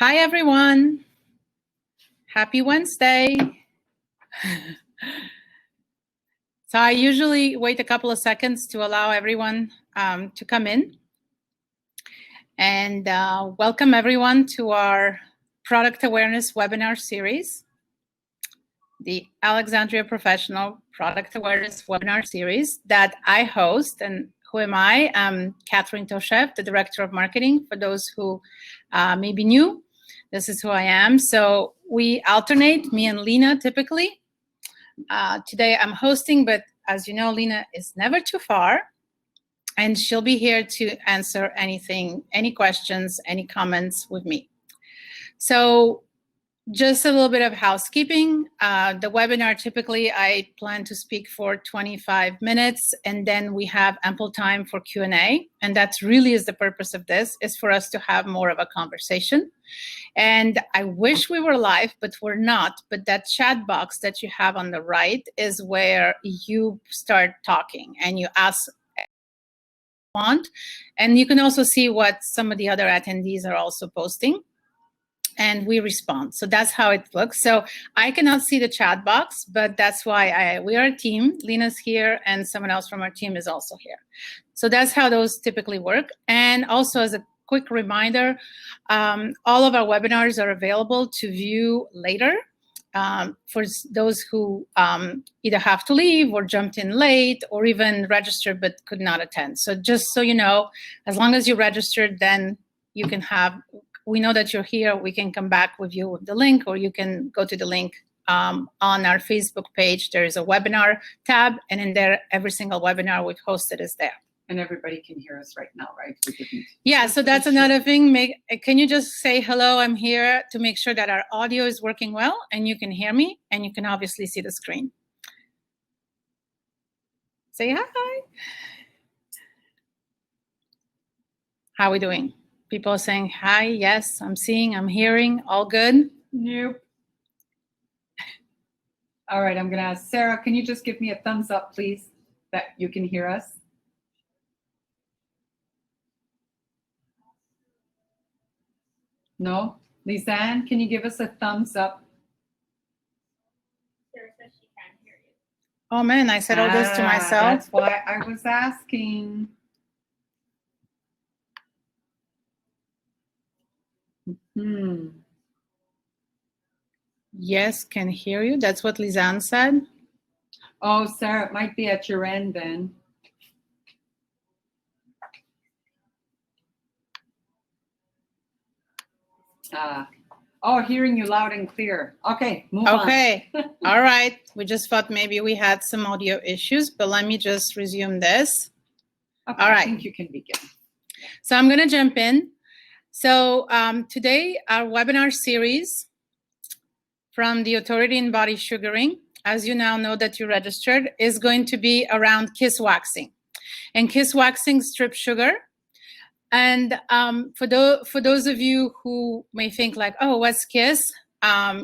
Hi, everyone. Happy Wednesday. So I usually wait a couple of seconds to allow everyone to come in. And welcome everyone to our Product Awareness webinar series, the Alexandria Professional Product Awareness webinar series that I host. And who am I? I'm Catherine Toshev, the Director of Marketing. For those who may be new, this is who I am. So we alternate, me and Lena typically. Today I'm hosting, but as you know, Lena is never too far. And she'll be here to answer anything, any questions, any comments with me. So just a little bit of housekeeping. The webinar, typically I plan to speak for 25 minutes, and then we have ample time for Q&A. And that really is the purpose of this, is for us to have more of a conversation. And I wish we were live, but we're not. But that chat box that you have on the right is where you start talking and you ask what you want. And you can also see what some of the other attendees are also posting. And we respond. So that's how it looks. So I cannot see the chat box, but that's why we are a team. Lena's here and someone else from our team is also here. So that's how those typically work. And also as a quick reminder, all of our webinars are available to view later for those who either have to leave or jumped in late or even registered but could not attend. So just so you know, as long as you registered, then you can have, we know that you're here, we can come back with you with the link, or you can go to the link on our Facebook page. There is a webinar tab, and in there, every single webinar we've hosted is there. And everybody can hear us right now, right? Yeah, so that's another thing. Can you just say hello, I'm here, to make sure that our audio is working well and you can hear me and you can obviously see the screen. Say hi. How are we doing? People are saying hi, yes, I'm seeing, I'm hearing, all good? Nope. All right, I'm gonna ask Sarah, can you just give me a thumbs up, please, that you can hear us? No? Lisanne, can you give us a thumbs up? Sarah says she can't hear you. Oh man, I said all this to myself. That's why I was asking. Yes, can hear you. That's what Lisanne said. Oh, Sarah, it might be at your end then. Oh, hearing you loud and clear. Okay, move on. Okay, all right. We just thought maybe we had some audio issues, but let me just resume this. Okay, all right. I think you can begin. So I'm gonna jump in. So today, our webinar series from the Authority in Body Sugaring, as you now know that you registered, is going to be around KiSS waxing. And KiSS waxing strips sugar. And for those of you who may think like, oh, what's KiSS?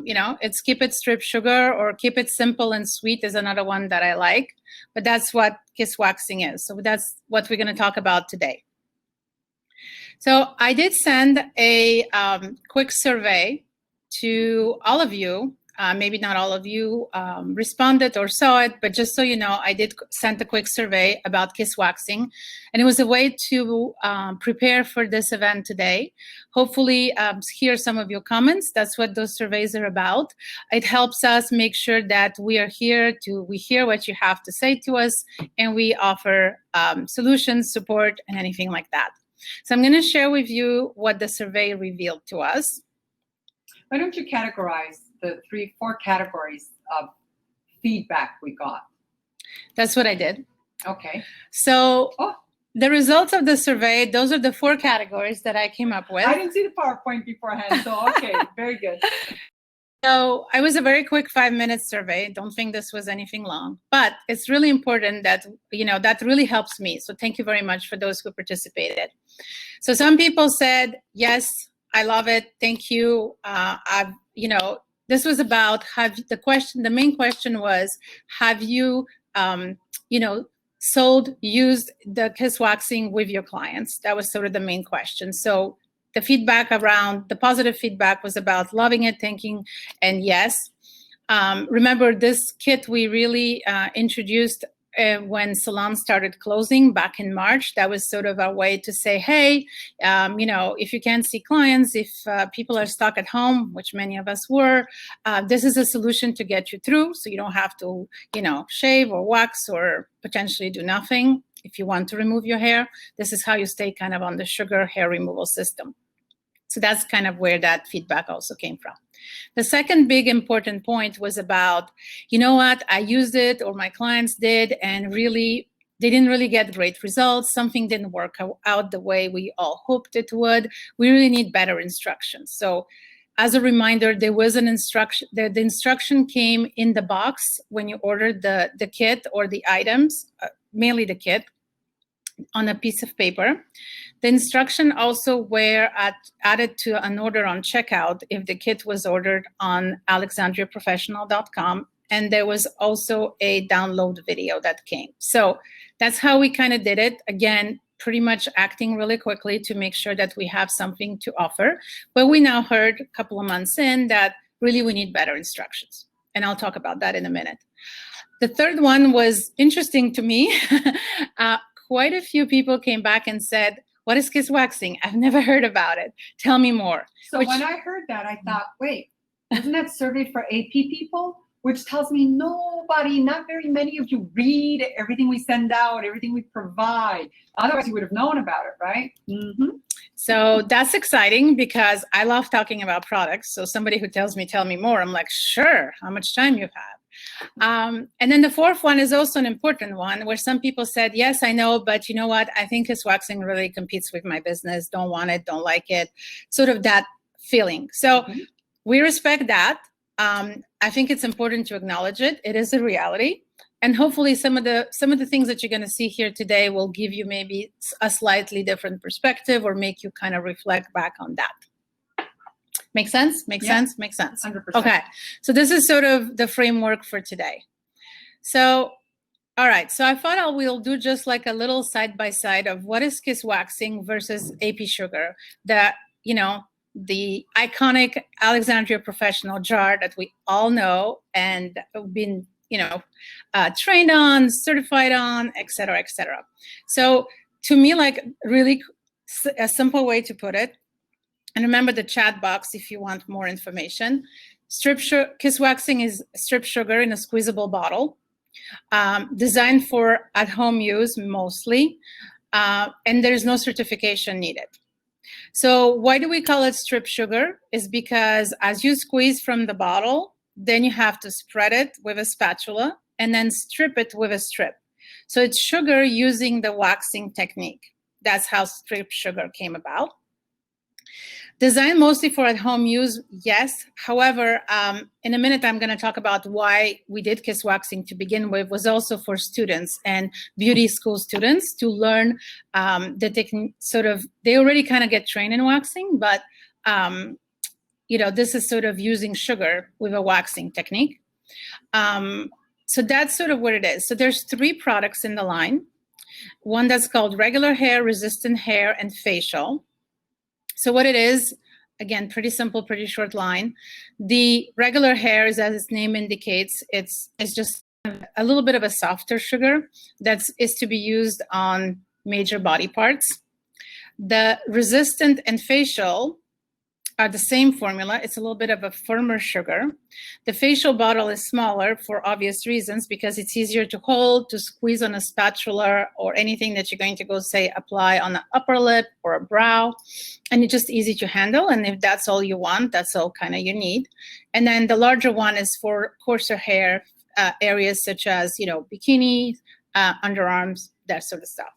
You know, it's keep it strip sugar, or keep it simple and sweet is another one that I like. But that's what KiSS waxing is. So that's what we're going to talk about today. So I did send a quick survey to all of you. Maybe not all of you responded or saw it, but just so you know, I did send a quick survey about KiSS waxing, and it was a way to prepare for this event today. Hopefully hear some of your comments. That's what those surveys are about. It helps us make sure that we are here we hear what you have to say to us, and we offer solutions, support, and anything like that. So I'm going to share with you what the survey revealed to us. Why don't you categorize the 4 categories of feedback we got? That's what I did. Okay. So the results of the survey, those are the 4 categories that I came up with. I didn't see the PowerPoint beforehand, so okay, very good. So it was a very quick 5-minute survey. Don't think this was anything long, but it's really important that, you know, that really helps me. So thank you very much for those who participated. So some people said, yes, I love it. Thank you. You know, this was about the main question was, have you, you know, used the KiSS waxing with your clients? That was sort of the main question. So the feedback around, the positive feedback was about loving it, thanking, and yes. Remember, this kit we really introduced when salons started closing back in March. That was sort of our way to say, hey, if you can't see clients, if people are stuck at home, which many of us were, this is a solution to get you through, so you don't have to, shave or wax or potentially do nothing. If you want to remove your hair, this is how you stay kind of on the sugar hair removal system. So that's kind of where that feedback also came from. The second big important point was about, you know what, I used it, or my clients did, and really, they didn't really get great results. Something didn't work out the way we all hoped it would. We really need better instructions. So as a reminder, there was an instruction, the instruction came in the box when you ordered the kit or the items, mainly the kit, on a piece of paper. The instruction also were added to an order on checkout if the kit was ordered on alexandriaprofessional.com, and there was also a download video that came. So that's how we kind of did it. Again, pretty much acting really quickly to make sure that we have something to offer. But we now heard a couple of months in that really we need better instructions. And I'll talk about that in a minute. The third one was interesting to me. Quite a few people came back and said, what is KiSS waxing? I've never heard about it. Tell me more. So when I heard that, I thought, wait, isn't that survey for AP people? Which tells me nobody, not very many of you read everything we send out, everything we provide. Otherwise, you would have known about it, right? Mm-hmm. So that's exciting because I love talking about products. So somebody who tells me, tell me more, I'm like, sure, how much time you have. And then the fourth one is also an important one where some people said, yes, I know, but you know what? I think KiSS waxing really competes with my business. Don't want it, don't like it. Sort of that feeling. So we respect that. I think it's important to acknowledge it. It is a reality. And hopefully some of the things that you're going to see here today will give you maybe a slightly different perspective or make you kind of reflect back on that. Make sense? Make sense? Make sense. 100%. Okay. So this is sort of the framework for today. So, all right. So I thought we'll do just like a little side-by-side of what is KiSS waxing versus AP sugar. The iconic Alexandria Professional jar that we all know and been, trained on, certified on, et cetera, et cetera. So to me, like really a simple way to put it, and remember the chat box if you want more information. KiSS waxing is strip sugar in a squeezable bottle, designed for at-home use mostly, and there's no certification needed. So why do we call it strip sugar? Is because as you squeeze from the bottle, then you have to spread it with a spatula and then strip it with a strip. So it's sugar using the waxing technique. That's how strip sugar came about. Designed mostly for at-home use, yes. However, in a minute, I'm going to talk about why we did KiSS waxing to begin with, was also for students and beauty school students to learn the technique. Sort of, they already kind of get trained in waxing, but this is sort of using sugar with a waxing technique. So that's sort of what it is. So there's 3 products in the line. One that's called regular hair, resistant hair, and facial. So what it is, again, pretty simple, pretty short line. The regular hair is, as its name indicates, it's just a little bit of a softer sugar that is to be used on major body parts. The resistant and facial are the same formula. It's a little bit of a firmer sugar. The facial bottle is smaller for obvious reasons because it's easier to hold, to squeeze on a spatula or anything that you're going to go, say, apply on the upper lip or a brow. And it's just easy to handle. And if that's all you want, that's all kind of you need. And then the larger one is for coarser hair areas such as, bikini, underarms, that sort of stuff.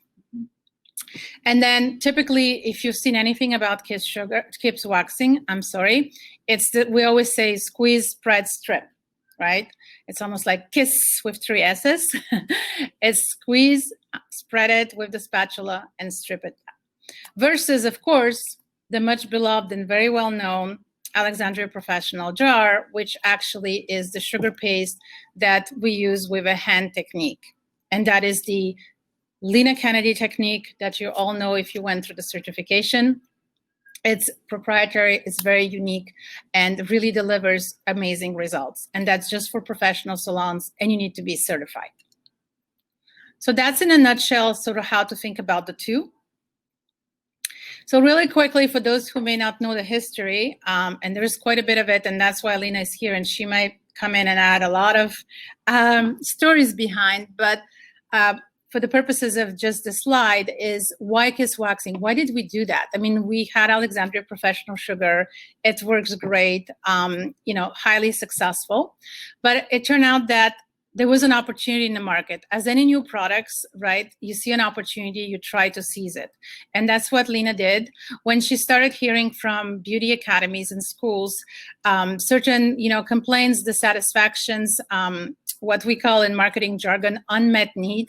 And then typically, if you've seen anything about KiSS waxing, I'm sorry, it's that we always say squeeze, spread, strip, right? It's almost like KiSS with 3 S's. It's squeeze, spread it with the spatula, and strip it down. Versus, of course, the much beloved and very well known Alexandria Professional jar, which actually is the sugar paste that we use with a hand technique. And that is the Lena Kennedy technique that you all know if you went through the certification. It's proprietary, it's very unique, and really delivers amazing results. And that's just for professional salons, and you need to be certified. So that's in a nutshell sort of how to think about the two. So really quickly, for those who may not know the history, and there's quite a bit of it, and that's why Lena is here, and she might come in and add a lot of stories behind, but for the purposes of just the slide, is why KiSS waxing? Why did we do that? I mean, we had Alexandria Professional Sugar. It works great, you know, highly successful. But it turned out that there was an opportunity in the market. As any new products, right, you see an opportunity, you try to seize it. And that's what Lena did. When she started hearing from beauty academies and schools, certain, you know, complaints, dissatisfactions, what we call in marketing jargon, unmet need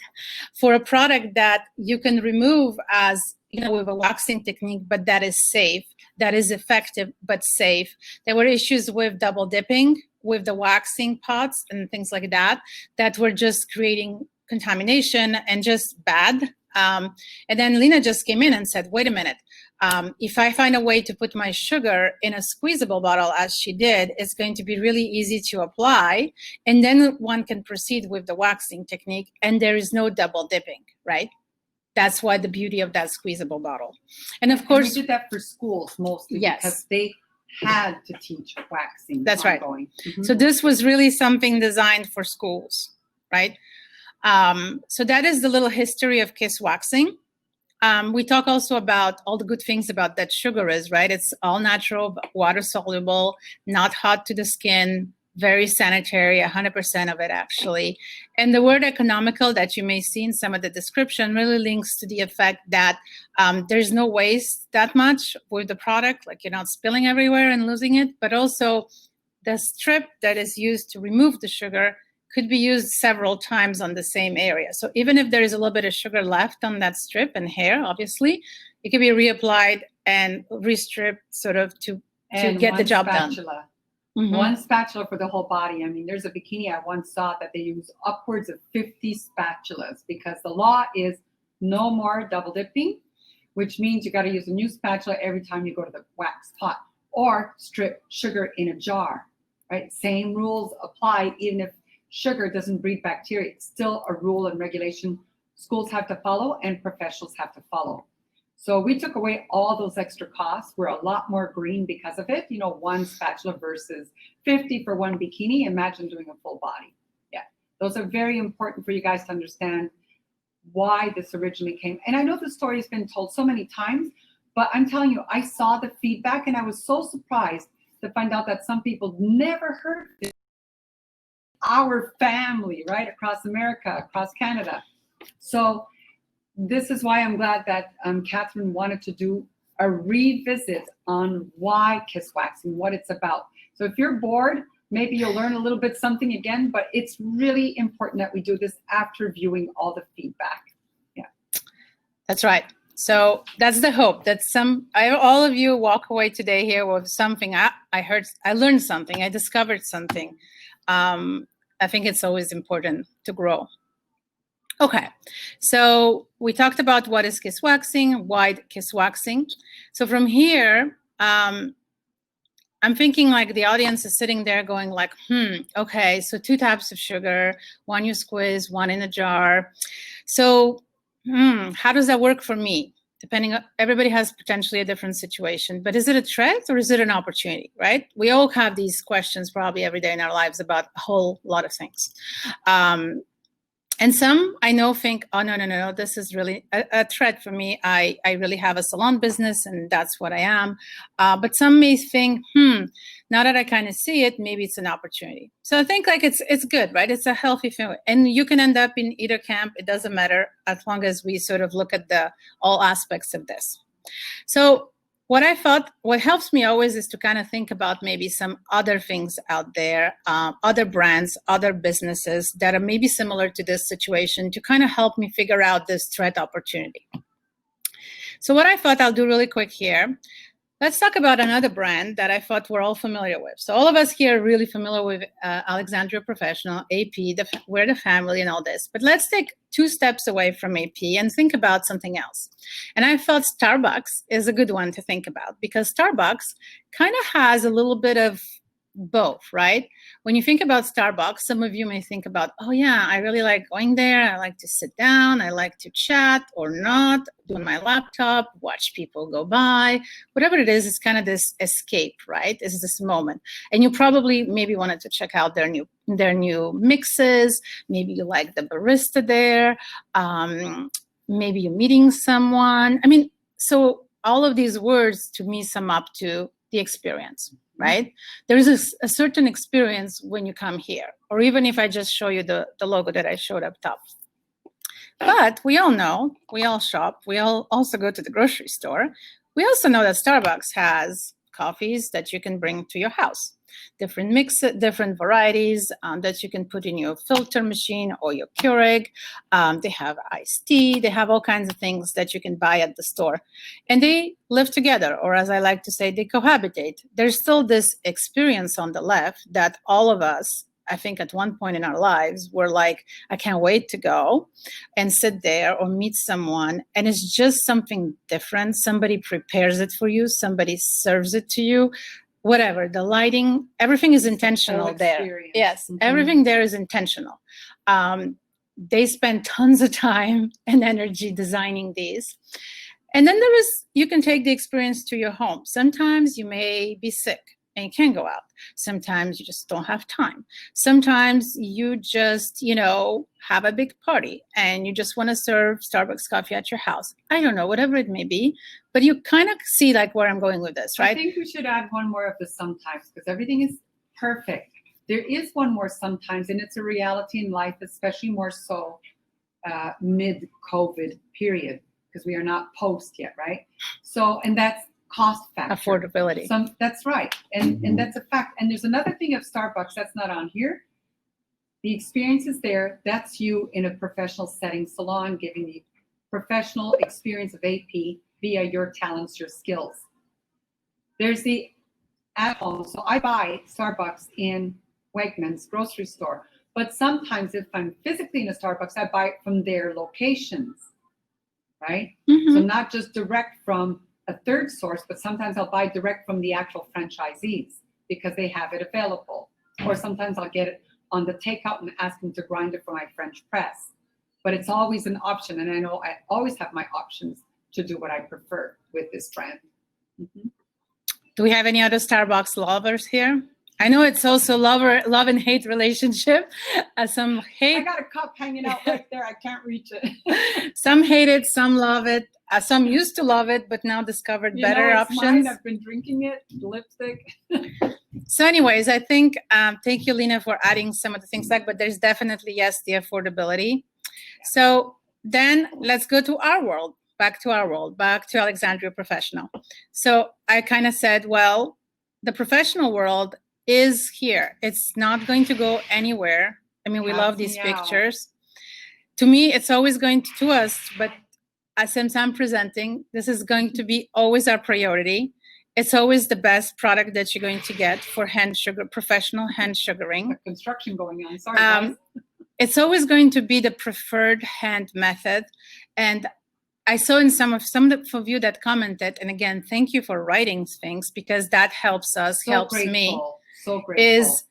for a product that you can remove as, you know, with a waxing technique, but that is safe, that is effective, but safe. There were issues with double dipping with the waxing pots and things like that, that were just creating contamination and just bad. And then Lena just came in and said, wait a minute, if I find a way to put my sugar in a squeezable bottle, as she did, it's going to be really easy to apply. And then one can proceed with the waxing technique, and there is no double dipping, right? That's why the beauty of that squeezable bottle. And of course, we did that for schools mostly, yes, because they had to teach waxing. That's right. Mm-hmm. So this was really something designed for schools, right? So that is the little history of KiSS waxing. We talk also about all the good things about that sugar is, right? It's all natural, water soluble, not hot to the skin, very sanitary, 100% of it actually. And the word economical that you may see in some of the description really links to the effect that there's no waste that much with the product, like you're not spilling everywhere and losing it, but also the strip that is used to remove the sugar could be used several times on the same area. So even if there is a little bit of sugar left on that strip and hair, obviously, it can be reapplied and restripped sort of to get the job done. Mm-hmm. One spatula for the whole body. I mean, there's a bikini I once saw that they use upwards of 50 spatulas, because the law is no more double dipping, which means you got to use a new spatula every time you go to the wax pot, or strip sugar in a jar, right? Same rules apply, even if sugar doesn't breed bacteria. It's still a rule and regulation schools have to follow and professionals have to follow. So we took away all those extra costs. We're a lot more green because of it. You know, one spatula versus 50 for one bikini. Imagine doing a full body. Yeah, those are very important for you guys to understand why this originally came. And I know the story has been told so many times, but I'm telling you, I saw the feedback and I was so surprised to find out that some people never heard of it. Our family, right, across America, across Canada. So this is why I'm glad that Catherine wanted to do a revisit on why KiSS waxing, what it's about. So if you're bored, maybe you'll learn a little bit something again, but it's really important that we do this after viewing all the feedback. Yeah. That's right. So that's the hope that all of you walk away today here with something. I heard, I learned something, I discovered something. I think it's always important to grow. Okay, so we talked about what is KiSS waxing, why KiSS waxing. So from here, I'm thinking like the audience is sitting there going like, okay, so 2 types of sugar, one you squeeze, one in a jar. So how does that work for me? Depending on, everybody has potentially a different situation, but is it a threat or is it an opportunity, right? We all have these questions probably every day in our lives about a whole lot of things. And some I know think, oh, no, this is really a threat for me. I really have a salon business and that's what I am. But some may think, now that I kind of see it, maybe it's an opportunity. So I think like it's good, right? It's a healthy thing. And you can end up in either camp. It doesn't matter as long as we sort of look at all aspects of this. So what I thought, what helps me always is to kind of think about maybe some other things out there, other brands, other businesses that are maybe similar to this situation to kind of help me figure out this threat opportunity. So what I thought I'll do really quick here, let's talk about another brand that I thought we're all familiar with. So all of us here are really familiar with Alexandria Professional, AP, we're the family and all this. But let's take 2 steps away from AP and think about something else. And I felt Starbucks is a good one to think about because Starbucks kind of has a little bit of both, right? When you think about Starbucks, some of you may think about, oh yeah, I really like going there. I like to sit down. I like to chat or not, do on my laptop, watch people go by. Whatever it is, it's kind of this escape, right? It's this moment. And you probably maybe wanted to check out their new mixes. Maybe you like the barista there. Maybe you're meeting someone. I mean, so all of these words to me sum up to the experience, right? There is a certain experience when you come here, or even if I just show you the logo that I showed up top. But we all know, we all shop, we all also go to the grocery store. We also know that Starbucks has coffees that you can bring to your house. Different mixes, different varieties that you can put in your filter machine or your Keurig. They have iced tea. They have all kinds of things that you can buy at the store. And they live together, or as I like to say, they cohabitate. There's still this experience on the left that all of us, I think at one point in our lives, were like, I can't wait to go and sit there or meet someone. And it's just something different. Somebody prepares it for you. Somebody serves it to you. Whatever, the lighting, everything is intentional there. Yes, everything there is intentional. They spend tons of time and energy designing these. And then you can take the experience to your home. Sometimes you may be sick and you can't go out. Sometimes you just don't have time. Sometimes you just, have a big party and you just want to serve Starbucks coffee at your house. I don't know, whatever it may be, but you kind of see like where I'm going with this, right? I think we should add one more of the sometimes because everything is perfect. There is one more sometimes, and it's a reality in life, especially more so mid-COVID period, because we are not post yet, right? So, and that's cost factor. Affordability. That's right. And that's a fact. And there's another thing of Starbucks that's not on here. The experience is there. That's you in a professional setting, salon, giving the professional experience of AP via your talents, your skills. There's the at home. So I buy Starbucks in Wegmans grocery store. But sometimes if I'm physically in a Starbucks, I buy it from their locations, right? Mm-hmm. So not just direct from a third source, but sometimes I'll buy direct from the actual franchisees because they have it available. Or sometimes I'll get it on the takeout and ask them to grind it for my French press. But it's always an option. And I know I always have my options to do what I prefer with this brand. Mm-hmm. Do we have any other Starbucks lovers here? I know it's also love and hate relationship. Some hate. I got a cup hanging out right there. I can't reach it. Some hate it. Some love it. Some used to love it, but now discovered better options. Mine. I've been drinking it. Lipstick. So anyways, I think, thank you, Lena, for adding some of the things but there's definitely, yes, the affordability. So then let's go to our world, back to Alexandria Professional. So I kind of said, well, the professional world is here. It's not going to go anywhere. I mean, we love these pictures. To me, it's always going to us, but since I'm presenting, this is going to be always our priority. It's always the best product that you're going to get for professional hand sugaring. Construction going on. Sorry, guys. It's always going to be the preferred hand method. And I saw in some of you that commented, and again, thank you for writing things because that helps us, helps me. So grateful. Is,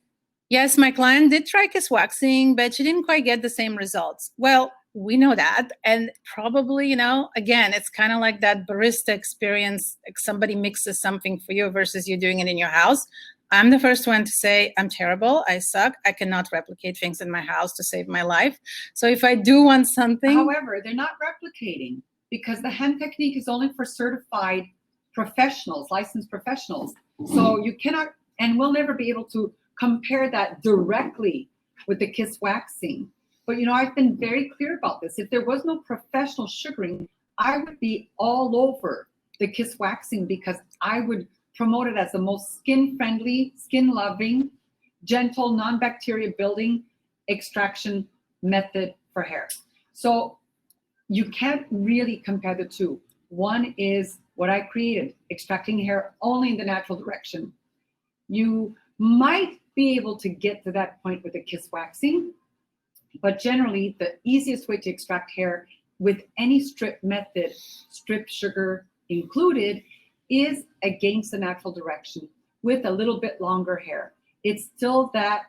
yes, my client did try KiSS waxing, but she didn't quite get the same results. Well, we know that. And probably, again, it's kind of like that barista experience, like somebody mixes something for you versus you doing it in your house. I'm the first one to say, I'm terrible, I suck, I cannot replicate things in my house to save my life. So if I do want something. However, they're not replicating because the hand technique is only for certified professionals, licensed professionals. So you cannot, and we'll never be able to compare that directly with the KiSS waxing. But, I've been very clear about this. If there was no professional sugaring, I would be all over the KiSS waxing because I would promote it as the most skin-friendly, skin-loving, gentle, non-bacteria building extraction method for hair. So you can't really compare the two. One is what I created, extracting hair only in the natural direction. You might be able to get to that point with the KiSS waxing, but generally the easiest way to extract hair with any strip method, strip sugar included, is against the natural direction with a little bit longer hair. It's still that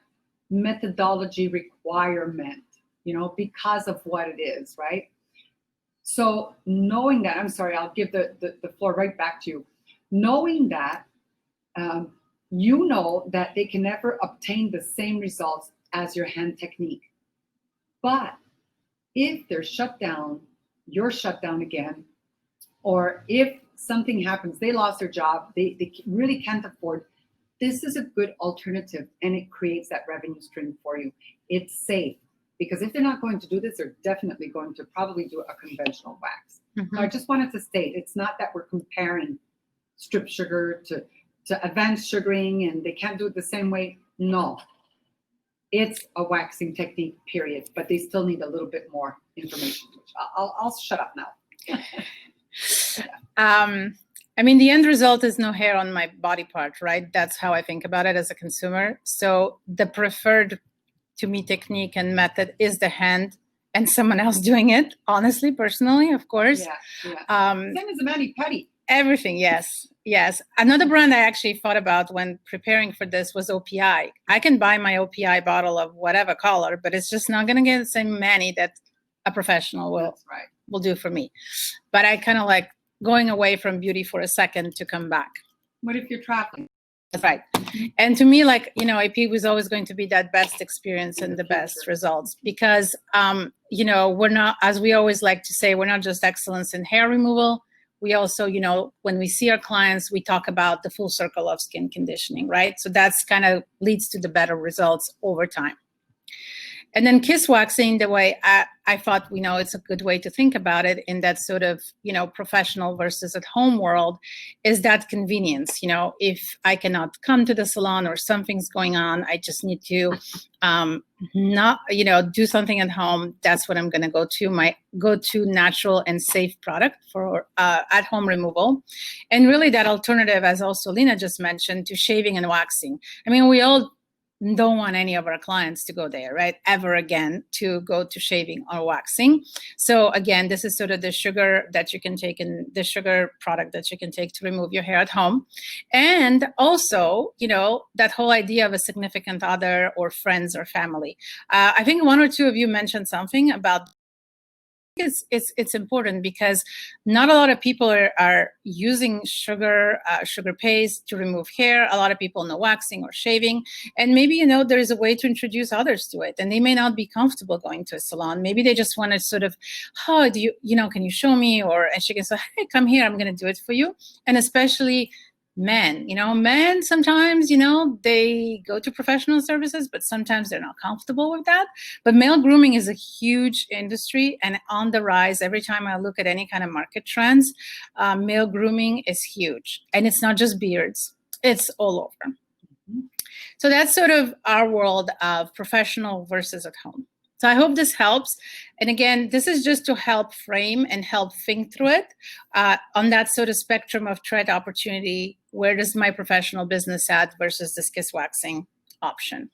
methodology requirement, you know, because of what it is, right? So knowing that, I'm sorry, I'll give the floor right back to you. Knowing that, you know that they can never obtain the same results as your hand technique. But if they're shut down, you're shut down again, or if something happens, they lost their job, they really can't afford, this is a good alternative, and it creates that revenue stream for you. It's safe, because if they're not going to do this, they're definitely going to probably do a conventional wax. Mm-hmm. So I just wanted to state, it's not that we're comparing strip sugar to advanced sugaring and they can't do it the same way. No, it's a waxing technique, period, but they still need a little bit more information. I'll shut up now. I mean, the end result is no hair on my body part, right? That's how I think about it as a consumer. So the preferred, to me, technique and method is the hand and someone else doing it, honestly, personally, of course. Yeah. Same as the mani-pedi. Everything, yes. Yes. Another brand I actually thought about when preparing for this was OPI. I can buy my OPI bottle of whatever color, but it's just not going to get the same mani that a professional will do for me. But I kind of like going away from beauty for a second to come back. What if you're traveling? That's right. And to me, like, you know, AP was always going to be that best experience and the best results, because, you know, we're not, as we always like to say, we're not just excellence in hair removal. We also, you know, when we see our clients, we talk about the full circle of skin conditioning, right? So that's kind of leads to the better results over time. And then KiSS waxing, the way I thought, you know, it's a good way to think about it in that sort of, you know, professional versus at home world, is that convenience. You know, if I cannot come to the salon or something's going on, I just need to not, you know, do something at home. That's what I'm going to go to, my go-to natural and safe product for at-home removal. And really that alternative, as also Lena just mentioned, to shaving and waxing. I mean, we all don't want any of our clients to go there, right? Ever again, to go to shaving or waxing. So again, this is sort of the sugar that you can take in the sugar product that you can take to remove your hair at home. And also, you know, that whole idea of a significant other or friends or family. I think one or two of you mentioned something about it's important, because not a lot of people are using sugar paste to remove hair. A lot of people know waxing or shaving, and maybe, you know, there is a way to introduce others to it, and they may not be comfortable going to a salon. Maybe they just want to sort of, oh, do you know, can you show me? Or, and she can say, hey, come here, I'm going to do it for you. And especially men, you know, men sometimes, you know, they go to professional services, but sometimes they're not comfortable with that. But male grooming is a huge industry and on the rise. Every time I look at any kind of market trends, male grooming is huge. And it's not just beards, it's all over. So that's sort of our world of professional versus at home. So I hope this helps. And again, this is just to help frame and help think through it on that sort of spectrum of threat opportunity. Where does my professional business at versus this KiSS waxing option?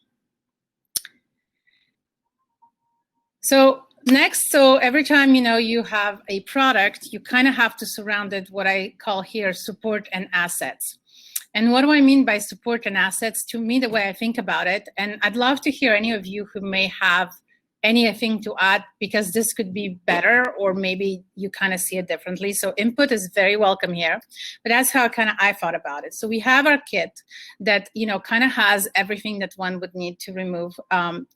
So next, so every time, you know, you have a product, you kind of have to surround it, what I call here, support and assets. And what do I mean by support and assets? To me, the way I think about it, and I'd love to hear any of you who may have anything to add, because this could be better, or maybe you kind of see it differently. So input is very welcome here, but that's how I thought about it. So we have our kit that, you know, kind of has everything that one would need to remove,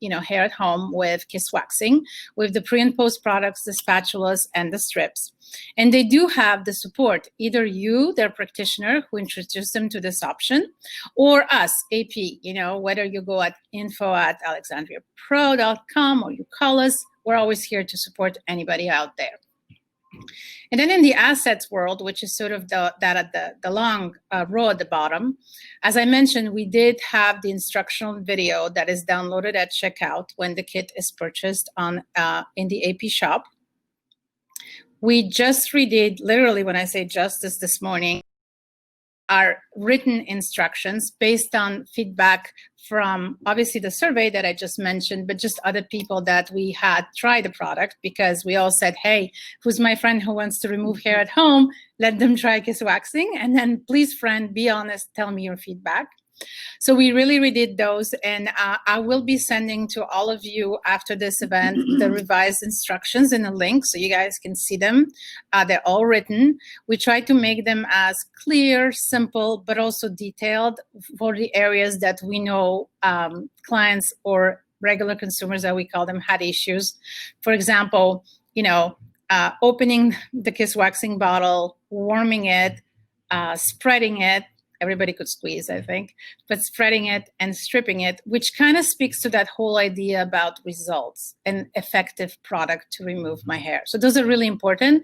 you know, hair at home with KiSS waxing, with the pre and post products, the spatulas and the strips. And they do have the support, either you, their practitioner, who introduced them to this option, or us, AP, you know, whether you go at info@alexandriapro.com or you call us, we're always here to support anybody out there. And then in the assets world, which is sort of the long row at the bottom, as I mentioned, we did have the instructional video that is downloaded at checkout when the kit is purchased on in the AP shop. we just redid, literally when I say just this morning, our written instructions based on feedback from obviously the survey that I just mentioned, but just other people that we had try the product, because we all said, hey, who's my friend who wants to remove hair at home? Let them try KiSS waxing. And then please, friend, be honest, tell me your feedback. So we really redid those, and I will be sending to all of you after this event the revised instructions in a link so you guys can see them. They're all written. We try to make them as clear, simple, but also detailed for the areas that we know clients or regular consumers, that we call them, had issues. For example, opening the KiSS waxing bottle, warming it, spreading it. Everybody could squeeze, I think, but spreading it and stripping it, which kind of speaks to that whole idea about results and effective product to remove my hair. So those are really important.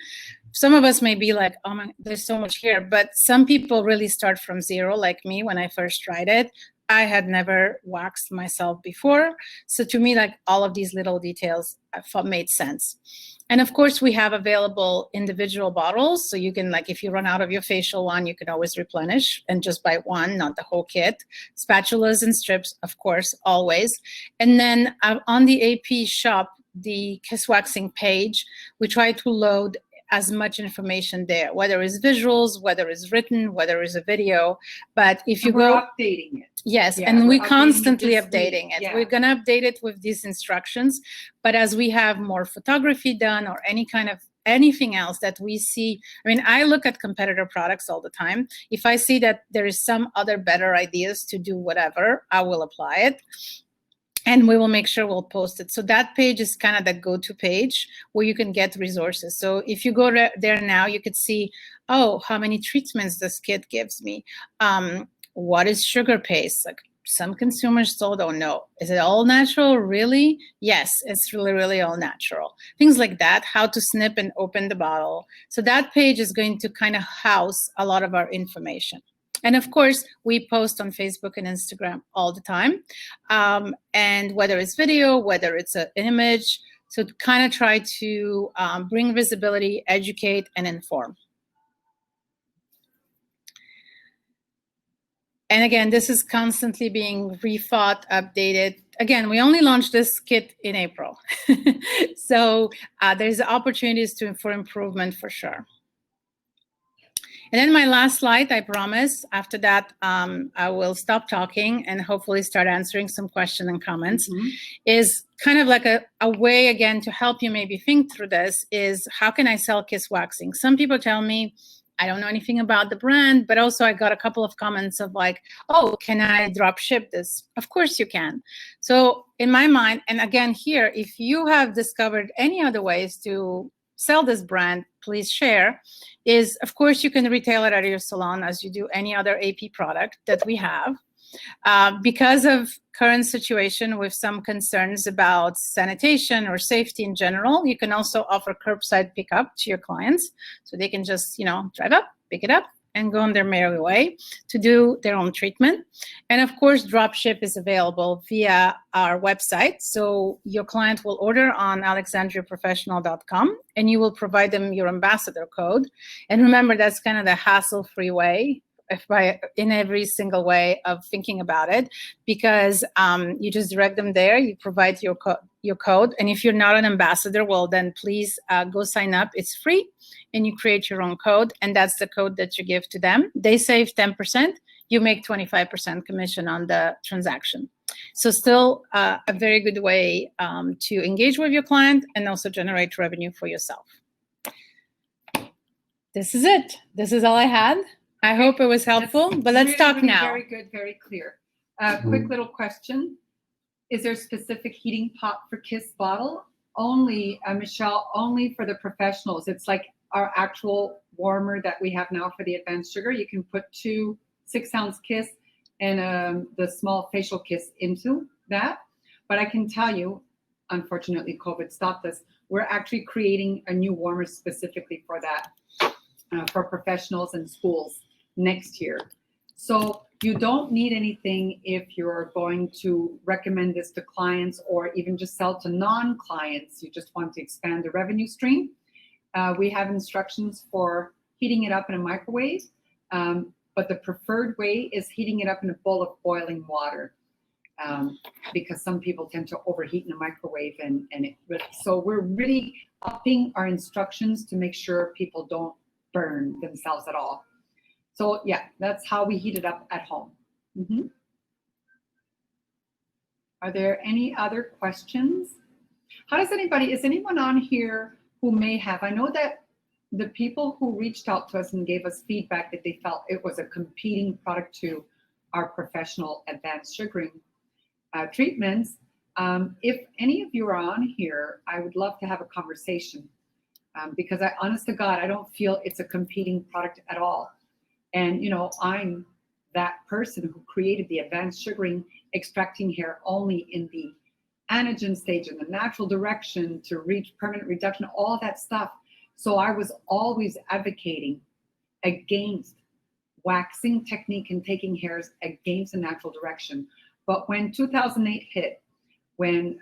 Some of us may be like, oh my, there's so much here, but some people really start from zero, like me when I first tried it. I had never waxed myself before. So to me, like, all of these little details made sense. And of course, we have available individual bottles. So you can, like, if you run out of your facial one, you can always replenish and just buy one, not the whole kit. Spatulas and strips, of course, always. And then on the AP shop, the KiSS waxing page, we try to load as much information there, whether it's visuals, whether it's written, whether it's a video. But if you we're go updating it. Yes, Yeah, and we're we constantly updating updating it. Yeah. We're going to update it with these instructions. But as we have more photography done or any kind of anything else that we see, I mean, I look at competitor products all the time. If I see that there is some other better ideas to do whatever, I will apply it. And we will make sure we'll post it. So that page is kind of the go-to page where you can get resources. So if you go there now, you could see, oh, how many treatments this kit gives me. What is sugar paste? Like, some consumers still don't know. Is it all natural? Really? Yes, it's really, really all natural. Things like that, how to snip and open the bottle. So that page is going to kind of house a lot of our information. And of course, we post on Facebook and Instagram all the time. And whether it's video, whether it's an image, so to kind of try to bring visibility, educate, and inform. And again, this is constantly being rethought, updated. Again, we only launched this kit in April. So there's opportunities for improvement for sure. And then my last slide, I promise. After that, I will stop talking and hopefully start answering some questions and comments. Is kind of like a way, again, to help you maybe think through this is, how can I sell KiSS waxing? Some people tell me, I don't know anything about the brand, but also I got a couple of comments of like, oh, can I drop ship this? Of course you can. So in my mind, and again here, if you have discovered any other ways to sell this brand, please share, is of course you can retail it at your salon as you do any other AP product that we have. Because of current situation with some concerns about sanitation or safety in general, you can also offer curbside pickup to your clients. So they can just, drive up, pick it up, and go on their merry way to do their own treatment. And of course, drop ship is available via our website. So your client will order on alexandriaprofessional.com and you will provide them your ambassador code. And remember, that's kind of the hassle-free way in every single way of thinking about it, because you just direct them there, you provide your code, and if you're not an ambassador, well, then please go sign up. It's free, and you create your own code, and that's the code that you give to them. They save 10%, you make 25% commission on the transaction. So still a very good way to engage with your client and also generate revenue for yourself. This is it. This is all I had. I hope it was helpful, but let's really, talk really now. Very good, very clear. Quick little question. Is there a specific heating pot for KiSS bottle? Only, Michelle, only for the professionals. It's like our actual warmer that we have now for the advanced sugar. You can put 2 6-ounce KiSS and the small facial KiSS into that. But I can tell you, unfortunately, COVID stopped us. We're actually creating a new warmer specifically for that, for professionals and schools next year. So you don't need anything if you're going to recommend this to clients or even just sell to non-clients. You just want to expand the revenue stream. We have instructions for heating it up in a microwave, but the preferred way is heating it up in a bowl of boiling water, because some people tend to overheat in a microwave, so we're really upping our instructions to make sure people don't burn themselves at all. So yeah, that's how we heat it up at home. Mm-hmm. Are there any other questions? Is anyone on here who may have, I know that the people who reached out to us and gave us feedback that they felt it was a competing product to our professional advanced sugaring treatments. If any of you are on here, I would love to have a conversation, because honest to God, I don't feel it's a competing product at all. And, I'm that person who created the advanced sugaring, extracting hair only in the anagen stage, in the natural direction to reach permanent reduction, all that stuff. So I was always advocating against waxing technique and taking hairs against the natural direction. But when 2008 hit, when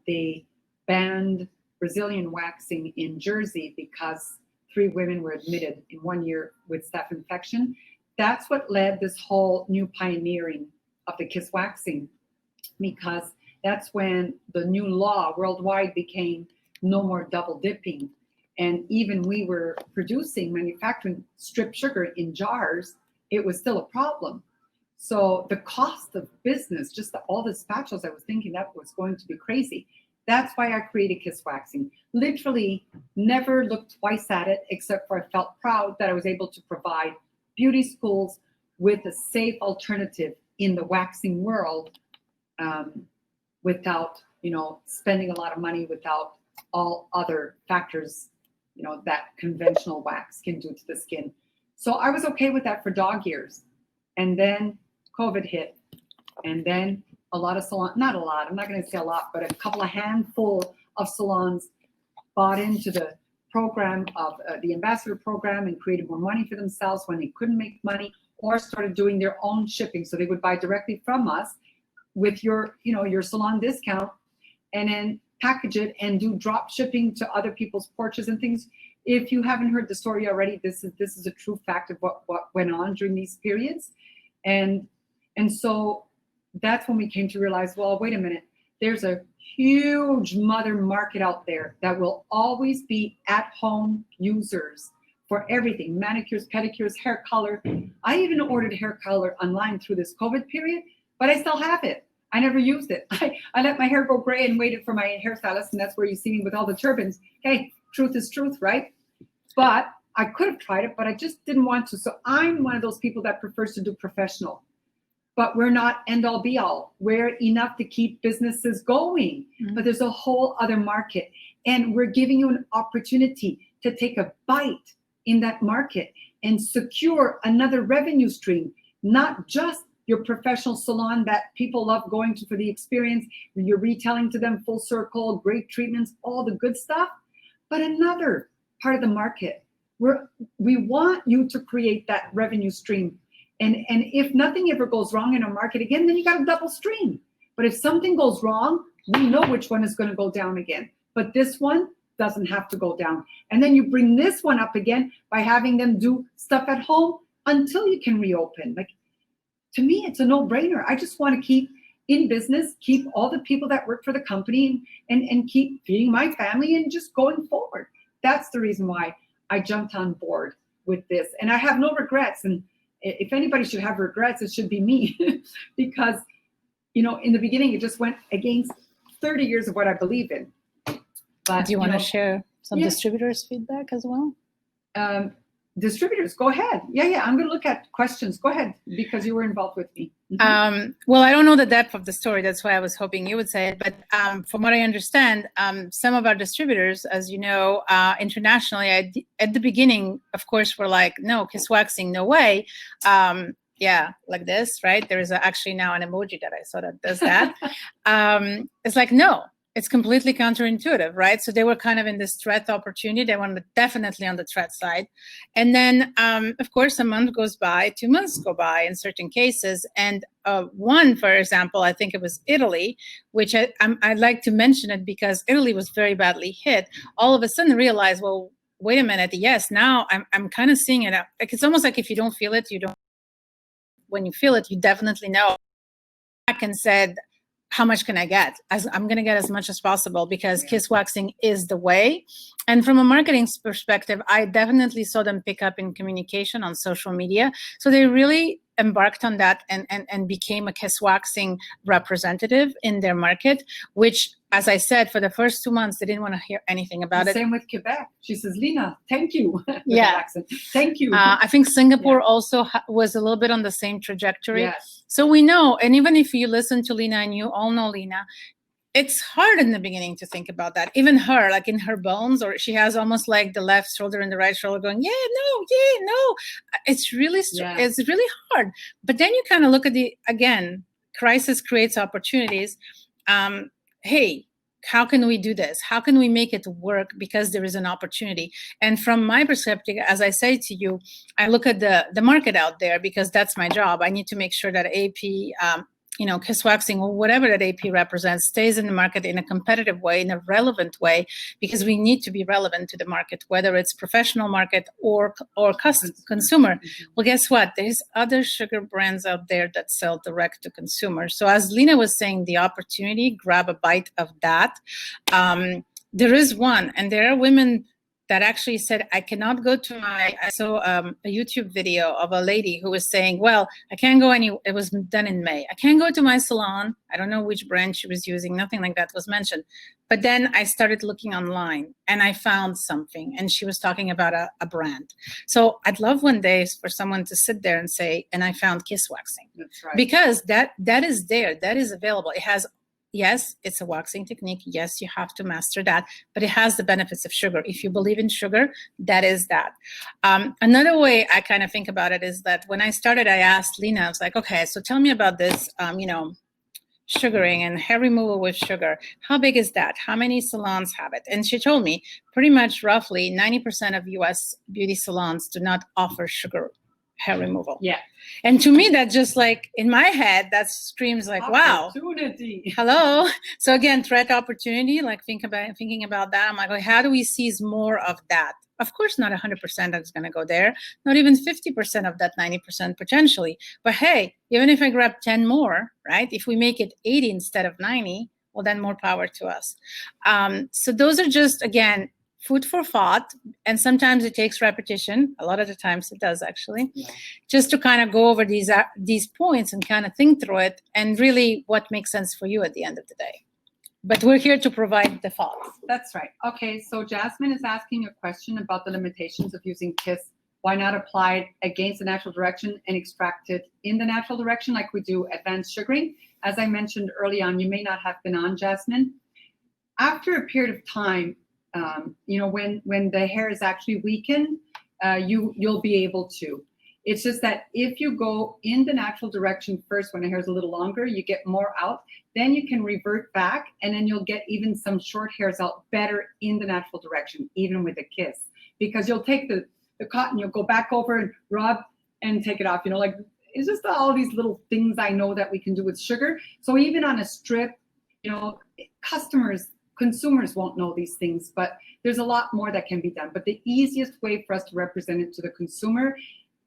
they banned Brazilian waxing in Jersey because 3 women were admitted in 1 year with staph infection, that's what led this whole new pioneering of the KiSS waxing, because that's when the new law worldwide became no more double dipping. And even we were manufacturing strip sugar in jars, it was still a problem. So the cost of business, just all the spatulas, I was thinking that was going to be crazy. That's why I created KiSS waxing. Literally never looked twice at it, except for I felt proud that I was able to provide beauty schools with a safe alternative in the waxing world, without, spending a lot of money, without all other factors, that conventional wax can do to the skin. So I was okay with that for dog years. And then COVID hit. And then a lot of salons, not a lot, I'm not going to say a lot, but a handful of salons bought into the program of the ambassador program and created more money for themselves when they couldn't make money, or started doing their own shipping. So they would buy directly from us with your salon discount, and then package it and do drop shipping to other people's porches and things. If you haven't heard the story already, this is a true fact of what went on during these periods. And so that's when we came to realize, well, wait a minute, there's a huge mother market out there that will always be at-home users for everything, manicures, pedicures, hair color. I even ordered hair color online through this COVID period, but I still have it. I never used it. I let my hair go gray and waited for my hairstylist, and that's where you see me with all the turbans. Hey, truth is truth, right? But I could have tried it, but I just didn't want to. So I'm one of those people that prefers to do professional. But we're not end all be all. We're enough to keep businesses going. Mm-hmm. But there's a whole other market. And we're giving you an opportunity to take a bite in that market and secure another revenue stream, not just your professional salon that people love going to for the experience. You're retailing to them full circle, great treatments, all the good stuff, but another part of the market where we want you to create that revenue stream. And if nothing ever goes wrong in a market again, then you got a double stream. But if something goes wrong, we know which one is going to go down again. But this one doesn't have to go down. And then you bring this one up again by having them do stuff at home until you can reopen. Like, to me, it's a no-brainer. I just want to keep in business, keep all the people that work for the company and keep feeding my family and just going forward. That's the reason why I jumped on board with this. And I have no regrets. And if anybody should have regrets, it should be me. Because, in the beginning, it just went against 30 years of what I believe in. But, do you want to share some distributors' feedback as well? Distributors, go ahead. Yeah, I'm going to look at questions. Go ahead, because you were involved with me. Mm-hmm. Well, I don't know the depth of the story. That's why I was hoping you would say it. But from what I understand, some of our distributors, as you know, internationally, at the beginning, of course, were like, no, KiSS waxing, no way. Yeah, like this, right? There is actually now an emoji that I saw that does that. It's like, no. It's completely counterintuitive, right? So they were kind of in this threat opportunity. They were definitely on the threat side. And then, of course, a month goes by, 2 months go by in certain cases. And one, for example, I think it was Italy, which I'd like to mention it because Italy was very badly hit. All of a sudden realized, well, wait a minute, yes, now I'm kind of seeing it. Like, it's almost like if you don't feel it, you don't. When you feel it, you definitely know. Back and said, how much can I get? I'm going to get as much as possible, because KiSS waxing is the way. And from a marketing perspective, I definitely saw them pick up in communication on social media. So they really embarked on that and became a KiSS waxing representative in their market, which, as I said, for the first 2 months, they didn't want to hear anything about it. Same with Quebec. She says, Lena, thank you. Yeah. Thank you. I think Singapore also was a little bit on the same trajectory. Yes. So we know, and even if you listen to Lena, and you all know Lena, it's hard in the beginning to think about that. Even her, like in her bones, or she has almost like the left shoulder and the right shoulder going, yeah, no. It's really, it's really hard. But then you kind of look at again, crisis creates opportunities. Hey, how can we do this? How can we make it work? Because there is an opportunity. And from my perspective, as I say to you, I look at the market out there, because that's my job. I need to make sure that AP, KiSS waxing, or whatever that AP represents, stays in the market in a competitive way, in a relevant way, because we need to be relevant to the market, whether it's professional market or consumer. Well, guess what? There's other sugar brands out there that sell direct to consumer. So as Lena was saying, the opportunity, grab a bite of that. There is one, and there are women that actually said, I cannot go to I saw a YouTube video of a lady who was saying, well, I can't go it was done in May. I can't go to my salon. I don't know which brand she was using. Nothing like that was mentioned. But then I started looking online, and I found something, and she was talking about a brand. So I'd love one day for someone to sit there and say, and I found KiSS waxing. That's right. Because that is there, that is available. It has, yes, it's a waxing technique. Yes, you have to master that, but it has the benefits of sugar. If you believe in sugar, that is that. Another way I kind of think about it is that when I started, I asked Lena, I was like, okay, so tell me about this, sugaring and hair removal with sugar. How big is that? How many salons have it? And she told me pretty much roughly 90% of US beauty salons do not offer sugar hair removal. Yeah. And to me, that just like in my head, that screams like, wow. Opportunity. Hello. So again, threat opportunity, like thinking about that. I'm like, well, how do we seize more of that? Of course, not 100% that's going to go there, not even 50% of that 90% potentially. But hey, even if I grab 10 more, right? If we make it 80 instead of 90, well, then more power to us. So those are just, again, food for thought. And sometimes it takes repetition. A lot of the times it does, actually, just to kind of go over these points and kind of think through it, and really what makes sense for you at the end of the day. But we're here to provide the thoughts. That's right. Okay, so Jasmine is asking a question about the limitations of using KiSS. Why not apply it against the natural direction and extract it in the natural direction like we do advanced sugaring? As I mentioned early on, you may not have been on, Jasmine. After a period of time, when the hair is actually weakened, you'll be able to. It's just that if you go in the natural direction first, when the hair is a little longer, you get more out, then you can revert back, and then you'll get even some short hairs out better in the natural direction, even with a KiSS, because you'll take the cotton, you'll go back over and rub and take it off. It's just all these little things I know that we can do with sugar. So even on a strip, consumers won't know these things, but there's a lot more that can be done. But the easiest way for us to represent it to the consumer,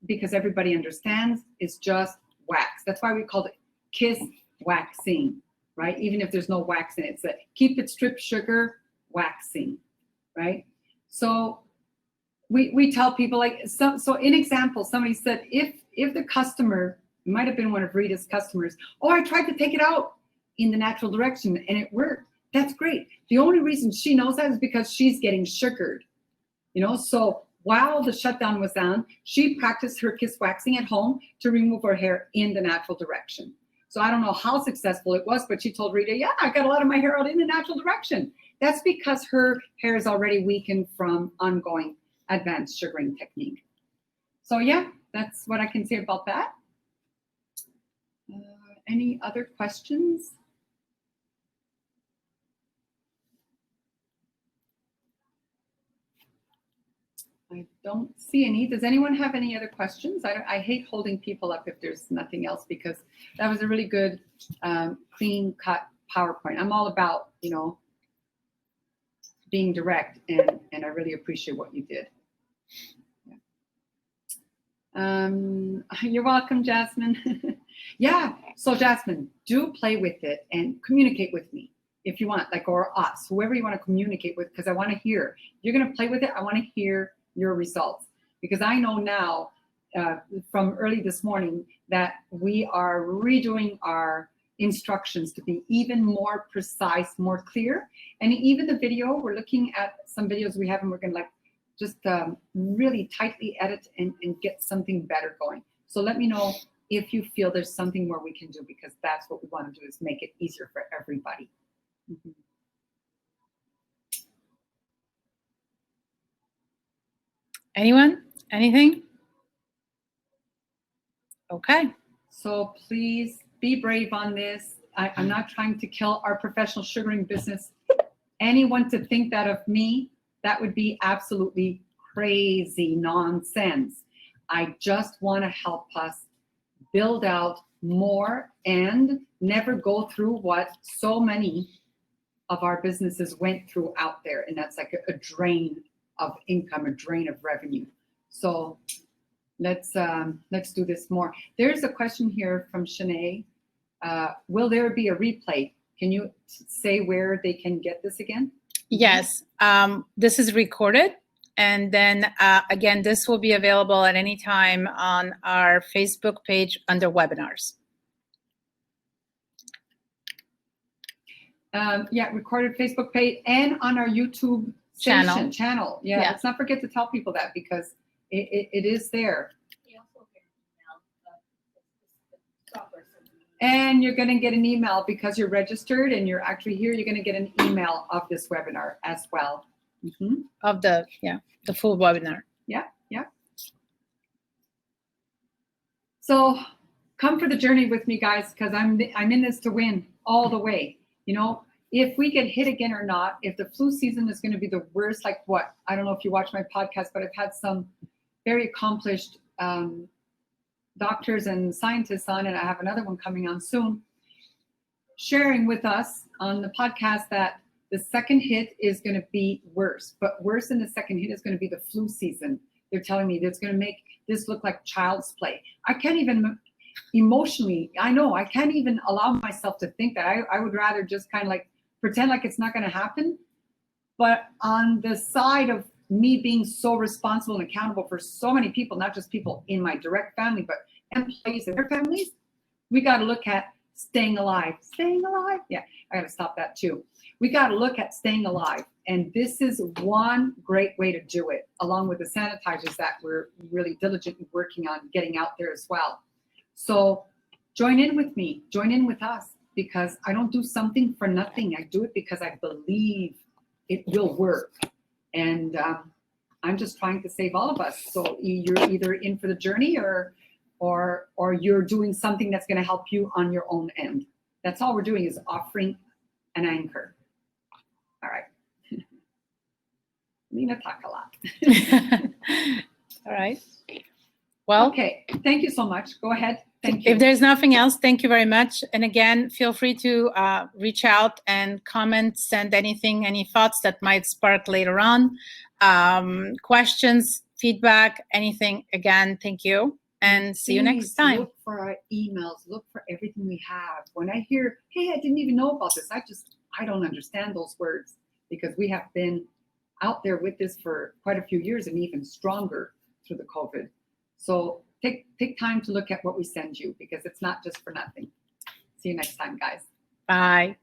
because everybody understands, is just wax. That's why we called it KiSS waxing, right? Even if there's no wax in it, it's a keep it strip sugar waxing, right? So we tell people, so in example, somebody said, if the customer, it might have been one of Rita's customers, oh, I tried to take it out in the natural direction and it worked. That's great. The only reason she knows that is because she's getting sugared, so while the shutdown was on, she practiced her KiSS waxing at home to remove her hair in the natural direction. So I don't know how successful it was, but she told Rita, yeah, I got a lot of my hair out in the natural direction. That's because her hair is already weakened from ongoing advanced sugaring technique. So yeah, that's what I can say about that. Any other questions? I don't see any. Does anyone have any other questions? I hate holding people up if there's nothing else, because that was a really good, clean cut PowerPoint. I'm all about, being direct, and I really appreciate what you did. You're welcome, Jasmine. Yeah, so Jasmine, do play with it and communicate with me if you want, like, or us, whoever you want to communicate with, because I want to hear. You're going to play with it. I want to hear your results, because I know now from early this morning that we are redoing our instructions to be even more precise, more clear. And even the video, we're looking at some videos we have, and we're going to like just really tightly edit and get something better going. So let me know if you feel there's something more we can do, because that's what we want to do, is make it easier for everybody. Mm-hmm. Anyone? Anything? Okay. So please be brave on this. I'm not trying to kill our professional sugaring business. Anyone to think that of me, that would be absolutely crazy nonsense. I just want to help us build out more and never go through what so many of our businesses went through out there. And that's like a drain of income, a drain of revenue. So let's do this more. There's a question here from Shanae. Will there be a replay? Can you say where they can get this again? Yes, this is recorded. And then again, this will be available at any time on our Facebook page under webinars. Yeah, recorded Facebook page and on our YouTube channel. Yeah, let's not forget to tell people that, because it is there. And you're going to get an email because you're registered and you're actually here. You're going to get an email of this webinar as well. Mm-hmm. Of the full webinar. Yeah. So come for the journey with me, guys, because I'm in this to win all the way. You know, if we get hit again or not, if the flu season is going to be the worst, like what? I don't know if you watch my podcast, but I've had some very accomplished doctors and scientists on, and I have another one coming on soon, sharing with us on the podcast that the second hit is going to be worse, but worse than the second hit is going to be the flu season. They're telling me that's going to make this look like child's play. I can't even emotionally, I can't even allow myself to think that. I would rather just kind of like pretend like it's not going to happen. But on the side of me being so responsible and accountable for so many people, not just people in my direct family, but employees and their families, we got to look at staying alive. Staying alive? Yeah, I got to stop that too. We got to look at staying alive. And this is one great way to do it, along with the sanitizers that we're really diligently working on getting out there as well. So join in with me, join in with us, because I don't do something for nothing. I do it because I believe it will work. And I'm just trying to save all of us. So you're either in for the journey or you're doing something that's going to help you on your own end. That's all we're doing, is offering an anchor. All right. Lena talk a lot. All right. Well, okay. Thank you so much. Go ahead. Thank you. If there's nothing else, thank you very much. And again, feel free to reach out and comment, send anything, any thoughts that might spark later on. Questions, feedback, anything. Again, thank you. And see you next time. Look for our emails. Look for everything we have. When I hear, hey, I didn't even know about this, I don't understand those words, because we have been out there with this for quite a few years, and even stronger through the COVID. So take time to look at what we send you, because it's not just for nothing. See you next time, guys. Bye.